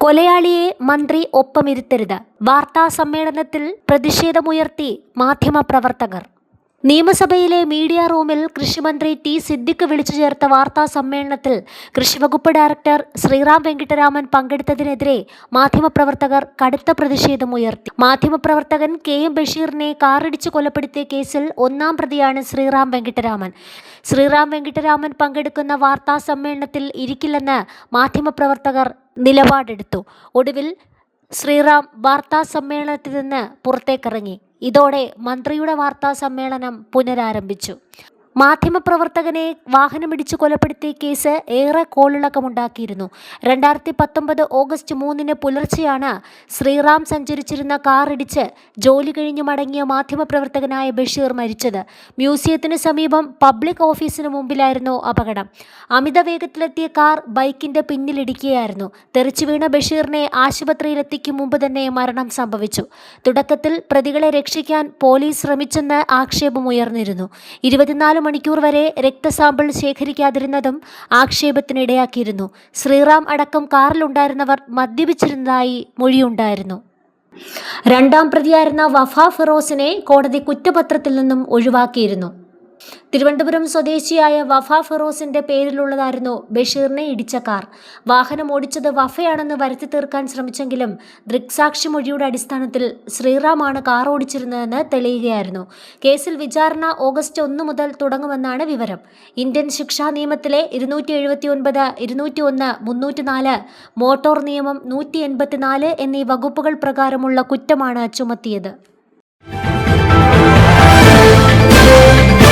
കൊലയാളിയെ മന്ത്രി ഒപ്പമിരുത്തരുത്. വാർത്താ സമ്മേളനത്തിൽ പ്രതിഷേധമുയർത്തി മാധ്യമപ്രവർത്തകർ. നിയമസഭയിലെ മീഡിയ റൂമിൽ കൃഷിമന്ത്രി ടി സിദ്ദിഖ് വിളിച്ചു ചേർത്ത വാർത്താ സമ്മേളനത്തിൽ കൃഷിവകുപ്പ് ഡയറക്ടർ ശ്രീറാം വെങ്കിട്ടരാമൻ പങ്കെടുത്തതിനെതിരെ മാധ്യമപ്രവർത്തകർ കടുത്ത പ്രതിഷേധമുയർത്തി. മാധ്യമപ്രവർത്തകൻ കെ എം ബഷീറിനെ കാറിടിച്ച് കൊലപ്പെടുത്തിയ കേസിൽ ഒന്നാം പ്രതിയാണ് ശ്രീറാം വെങ്കിട്ടരാമൻ. ശ്രീറാം വെങ്കിട്ടരാമൻ പങ്കെടുക്കുന്ന വാർത്താ സമ്മേളനത്തിൽ ഇരിക്കില്ലെന്ന് മാധ്യമപ്രവർത്തകർ നിലപാടെടുത്തു. ഒടുവിൽ ശ്രീറാം വാർത്താ സമ്മേളനത്തിൽ നിന്ന് പുറത്തേക്കിറങ്ങി. ഇതോടെ മന്ത്രിയുടെ വാർത്താ സമ്മേളനം പുനരാരംഭിച്ചു. മാധ്യമപ്രവർത്തകനെ വാഹനമിടിച്ച് കൊലപ്പെടുത്തിയ കേസ് ഏറെ കോളിളക്കമുണ്ടാക്കിയിരുന്നു. 2019 ഓഗസ്റ്റ് 3 പുലർച്ചെയാണ് ശ്രീറാം സഞ്ചരിച്ചിരുന്ന കാർ ഇടിച്ച് ജോലി കഴിഞ്ഞ് മടങ്ങിയ മാധ്യമപ്രവർത്തകനായ ബഷീർ മരിച്ചത്. മ്യൂസിയത്തിന് സമീപം പബ്ലിക് ഓഫീസിന് മുമ്പിലായിരുന്നു അപകടം. അമിത വേഗത്തിലെത്തിയ കാർ ബൈക്കിന്റെ പിന്നിലിടിക്കുകയായിരുന്നു. തെറിച്ചു വീണ ബഷീറിനെ ആശുപത്രിയിലെത്തിക്കും മുമ്പ് തന്നെ മരണം സംഭവിച്ചു. തുടക്കത്തിൽ പ്രതികളെ രക്ഷിക്കാൻ പോലീസ് ശ്രമിച്ചെന്ന് ആക്ഷേപമുയർന്നിരുന്നു. 24 മണിക്കൂർ വരെ രക്തസാമ്പിൾ ശേഖരിക്കാതിരുന്നതും ആക്ഷേപത്തിനിടയാക്കിയിരുന്നു. ശ്രീറാം അടക്കം കാറിലുണ്ടായിരുന്നവർ മദ്യപിച്ചിരുന്നതായി മൊഴിയുണ്ടായിരുന്നു. രണ്ടാം പ്രതിയായിരുന്ന വഫ ഫിറോസിനെ കോടതി കുറ്റപത്രത്തിൽ നിന്നും ഒഴിവാക്കിയിരുന്നു. തിരുവനന്തപുരം സ്വദേശിയായ വഫ ഫിറോസിന്റെ പേരിലുള്ളതായിരുന്നു ബഷീറിനെ ഇടിച്ച കാർ. വാഹനം ഓടിച്ചത് വഫയാണെന്ന് വരുത്തി തീർക്കാൻ ശ്രമിച്ചെങ്കിലും ദൃക്സാക്ഷി മൊഴിയുടെ അടിസ്ഥാനത്തിൽ ശ്രീറാമാണ് കാർ ഓടിച്ചിരുന്നതെന്ന് തെളിയുകയായിരുന്നു. കേസിൽ വിചാരണ ഓഗസ്റ്റ് 1 മുതൽ തുടങ്ങുമെന്നാണ് വിവരം. ഇന്ത്യൻ ശിക്ഷാ നിയമത്തിലെ 279, 201, 304, മോട്ടോർ നിയമം 184 എന്നീ വകുപ്പുകൾ പ്രകാരമുള്ള കുറ്റമാണ് ചുമത്തിയത്.